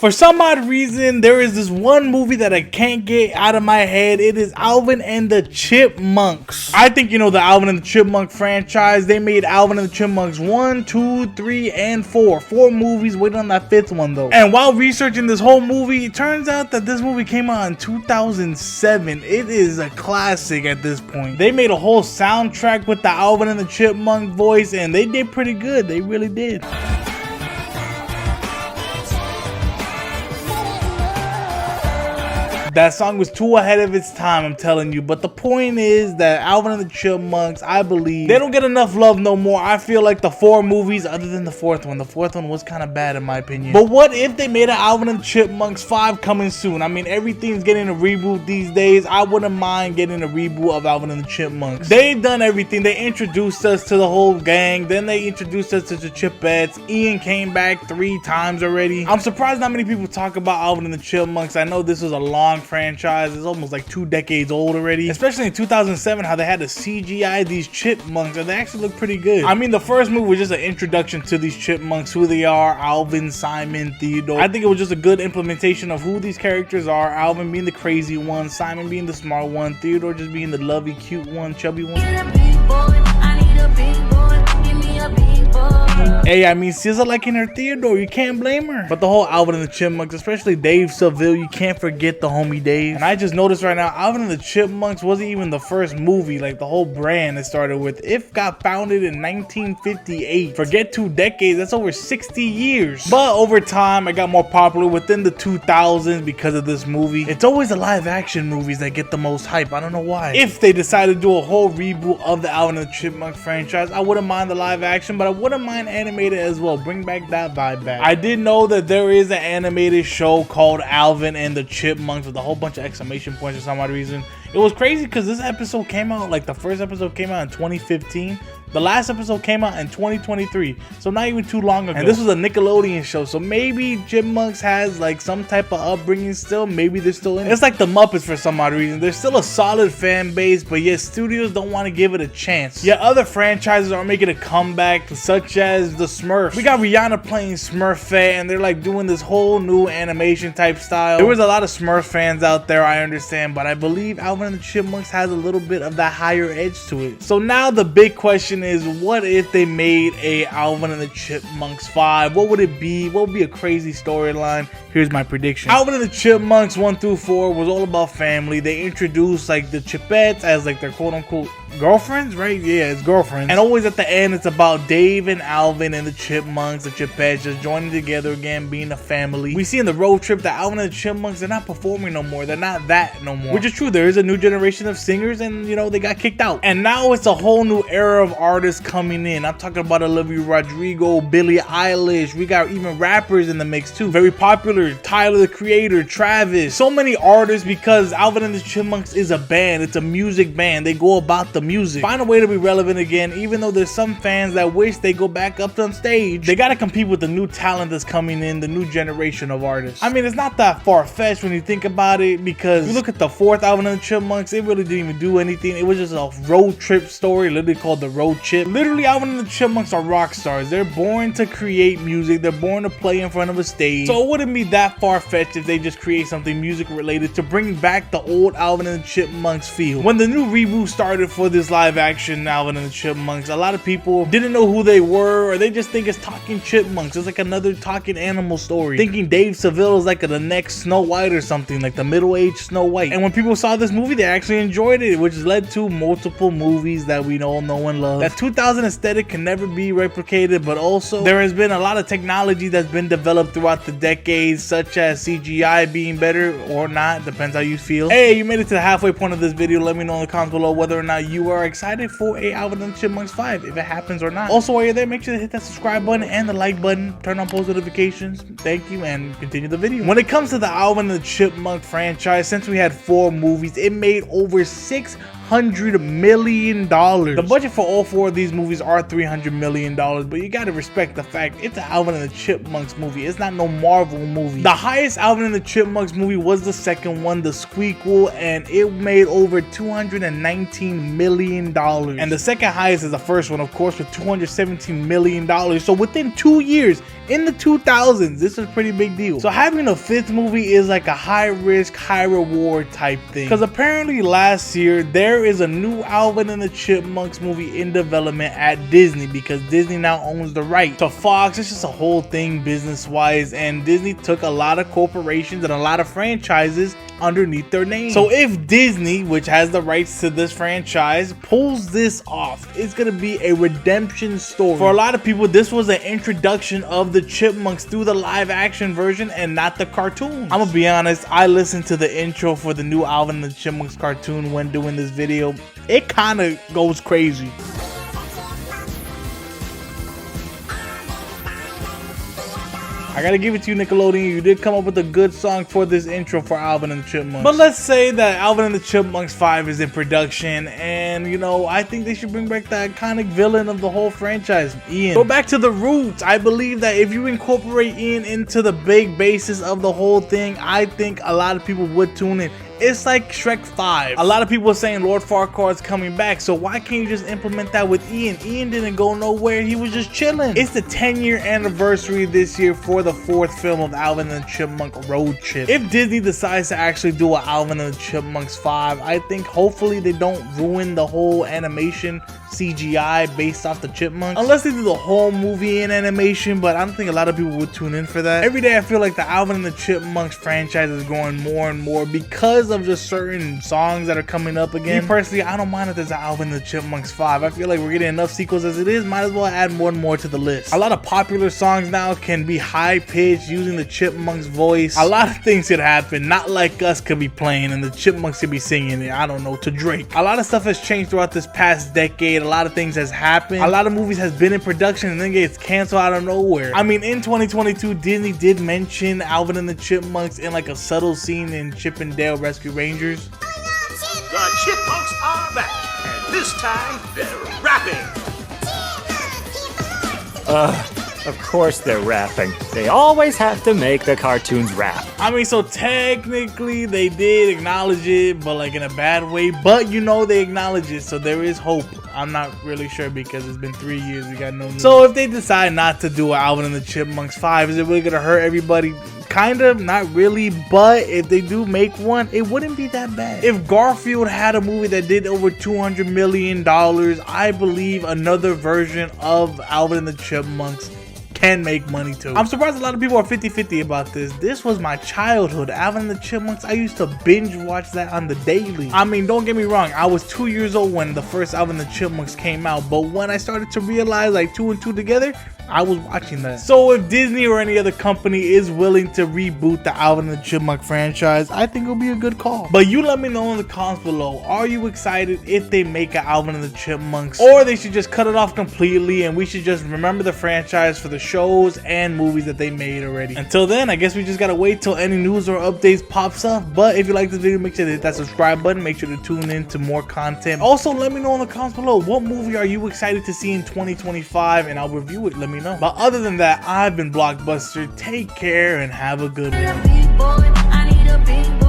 For some odd reason, there is this one movie that I can't get out of my head. It is Alvin and the Chipmunks. I think you know the Alvin and the Chipmunk franchise. They made Alvin and the Chipmunks 1, 2, 3, and 4. 4 movies, waiting on that 5th one though. And while researching this whole movie, it turns out that this movie came out in 2007. It is a classic at this point. They made a whole soundtrack with the Alvin and the Chipmunk voice, and they did pretty good. They really did. That song was too ahead of its time, I'm telling you. But the point is that Alvin and the Chipmunks, I believe, they don't get enough love no more. I feel like the 4 movies, other than the 4th one. The 4th one was kind of bad in my opinion. But what if they made an Alvin and the Chipmunks 5 coming soon? I mean, everything's getting a reboot these days. I wouldn't mind getting a reboot of Alvin and the Chipmunks. They've done everything. They introduced us to the whole gang. Then they introduced us to the Chipettes. Ian came back 3 times already. I'm surprised not many people talk about Alvin and the Chipmunks. I know this was a long franchise. It's almost like 2 decades old already, especially in 2007 how they had to CGI these chipmunks and they actually look pretty good. I mean, the first movie was just an introduction to these chipmunks, who they are, Alvin, Simon, Theodore. I think it was just a good implementation of who these characters are. Alvin being the crazy one, Simon being the smart one, Theodore just being the lovey, cute one, chubby one. Hey, I mean, SZA liking her Theodore, you can't blame her. But the whole Alvin and the Chipmunks, especially Dave Seville, you can't forget the homie Dave. And I just noticed right now, Alvin and the Chipmunks wasn't even the first movie, like the whole brand it started with. It got founded in 1958. Forget 2 decades, that's over 60 years. But over time, it got more popular within the 2000s because of this movie. It's always the live action movies that get the most hype, I don't know why. If they decided to do a whole reboot of the Alvin and the Chipmunk franchise, I wouldn't mind the live action, but I wouldn't mind animated as well. Bring back that vibe back. I did know that there is an animated show called Alvin and the Chipmunks with a whole bunch of exclamation points for some odd reason. It was crazy because this episode came out, like the first episode came out in 2015. The last episode came out in 2023, so not even too long ago. And this was a Nickelodeon show, so maybe Chipmunks has like some type of upbringing still. Maybe they're still in it. It's like the Muppets for some odd reason. There's still a solid fan base, but yet studios don't want to give it a chance. Yet other franchises are making a comeback, such as the Smurfs. We got Rihanna playing Smurfette, and they're like doing this whole new animation type style. There was a lot of Smurf fans out there, I understand, but I believe Alvin and the Chipmunks has a little bit of that higher edge to it. So now the big question is, what if they made a Alvin and the Chipmunks 5? What would it be? What would be a crazy storyline? Here's my prediction. Alvin and the Chipmunks 1 through 4 was all about family. They introduced like the Chipettes as like their quote unquote girlfriends, right? Yeah, it's girlfriends. And always at the end, it's about Dave and Alvin and the Chipmunks, the Chipettes, just joining together again, being a family. We see in the road trip that Alvin and the Chipmunks, they're not performing no more. They're not that no more. Which is true. There is a new generation of singers, and you know, they got kicked out. And now it's a whole new era of artists coming in. I'm talking about Olivia Rodrigo, Billie Eilish. We got even rappers in the mix too. Very popular. Tyler the Creator, Travis. So many artists, because Alvin and the Chipmunks is a band. It's a music band. They go about the music. Find a way to be relevant again, even though there's some fans that wish they go back up on stage. They gotta compete with the new talent that's coming in, the new generation of artists. I mean, it's not that far-fetched when you think about it, because you look at the 4th Alvin and the Chipmunks, it really didn't even do anything. It was just a road trip story, literally called The Road Chip. Literally, Alvin and the Chipmunks are rock stars. They're born to create music. They're born to play in front of a stage. So it wouldn't be that far-fetched if they just create something music related to bring back the old Alvin and the Chipmunks feel. When the new reboot started for this live action Alvin and the Chipmunks, a lot of people didn't know who they were, or they just think it's talking chipmunks. It's like another talking animal story, thinking Dave Seville is like the next Snow White or something, like the middle-aged Snow White. And when people saw this movie, they actually enjoyed it, which led to multiple movies that we all know and love. That 2000 aesthetic can never be replicated, but also there has been a lot of technology that's been developed throughout the decades, such as CGI being better or not, depends how you feel. Hey, you made it to the halfway point of this video. Let me know in the comments below whether or not you are excited for a Alvin and the Chipmunks 5, if it happens or not. Also, while you're there, make sure to hit that subscribe button and the like button, turn on post notifications. Thank you, and continue the video. When it comes to the Alvin and the Chipmunk franchise, since we had 4 movies, it made over $600 $300 million. The budget for all 4 of these movies are $300 million, but you gotta respect the fact it's an Alvin and the Chipmunks movie. It's not no Marvel movie. The highest Alvin and the Chipmunks movie was the second one, the Squeakquel, and it made over $219 million. And the second highest is the first one, of course, with $217 million. So within 2 years, in the 2000s, this is a pretty big deal. So having a 5th movie is like a high risk, high reward type thing. Because apparently last year, there is a new Alvin and the Chipmunks movie in development at Disney, because Disney now owns the right to Fox. It's just a whole thing business wise, and Disney took a lot of corporations and a lot of franchises underneath their name. So if Disney, which has the rights to this franchise, pulls this off, it's gonna be a redemption story. For a lot of people, this was an introduction of the Chipmunks through the live action version and not the cartoon. I'm gonna be honest, I listened to the intro for the new Alvin and the Chipmunks cartoon when doing this video. It kind of goes crazy. I gotta give it to you, Nickelodeon. You did come up with a good song for this intro for Alvin and the Chipmunks. But let's say that Alvin and the Chipmunks 5 is in production, and you know, I think they should bring back the iconic villain of the whole franchise, Ian. Go back to the roots. I believe that if you incorporate Ian into the big basis of the whole thing, I think a lot of people would tune in. It's like Shrek 5. A lot of people are saying Lord Farquaad's coming back, so why can't you just implement that with Ian? Ian didn't go nowhere, he was just chilling. It's the 10-year anniversary this year for the 4th film of Alvin and the Chipmunk Road Trip. If Disney decides to actually do a Alvin and the Chipmunks 5, I think hopefully they don't ruin the whole animation CGI based off the Chipmunks. Unless they do the whole movie in animation, but I don't think a lot of people would tune in for that. Every day I feel like the Alvin and the Chipmunks franchise is growing more and more because of just certain songs that are coming up again. Me personally, I don't mind if there's an Alvin and the Chipmunks 5. I feel like we're getting enough sequels as it is. Might as well add more and more to the list. A lot of popular songs now can be high-pitched using the Chipmunks voice. A lot of things could happen. Not Like Us could be playing and the Chipmunks could be singing it, I don't know, to Drake. A lot of stuff has changed throughout this past decade. A lot of things has happened. A lot of movies has been in production and then gets canceled out of nowhere. I mean, in 2022, Disney did mention Alvin and the Chipmunks in like a subtle scene in Chip and Dale Rescue Rangers. The Chipmunks are back, and this time they're rapping. Of course they're rapping. They always have to make the cartoons rap. I mean, so technically they did acknowledge it, but like in a bad way. But you know they acknowledge it, so there is hope. I'm not really sure because it's been 3 years, we got no news. So if they decide not to do an Alvin and the Chipmunks 5, is it really gonna hurt everybody? Kind of, not really, but if they do make one, it wouldn't be that bad. If Garfield had a movie that did over $200 million, I believe another version of Alvin and the Chipmunks can make money too. I'm surprised a lot of people are 50-50 about this. This was my childhood. Alvin and the Chipmunks, I used to binge watch that on the daily. I mean, don't get me wrong, I was 2 years old when the first Alvin and the Chipmunks came out, but when I started to realize like 2 and 2 together, I was watching that. So if Disney or any other company is willing to reboot the Alvin and the Chipmunk franchise, I think it'll be a good call. But you let me know in the comments below, are you excited if they make an Alvin and the Chipmunks, or they should just cut it off completely and we should just remember the franchise for the shows and movies that they made already? Until then, I guess we just gotta wait till any news or updates pops up. But if you like this video, make sure to hit that subscribe button, make sure to tune in to more content. Also, let me know in the comments below, what movie are you excited to see in 2025, and I'll review it. Let me know. But other than that, I've been Blockbuster. Take care and have a good one.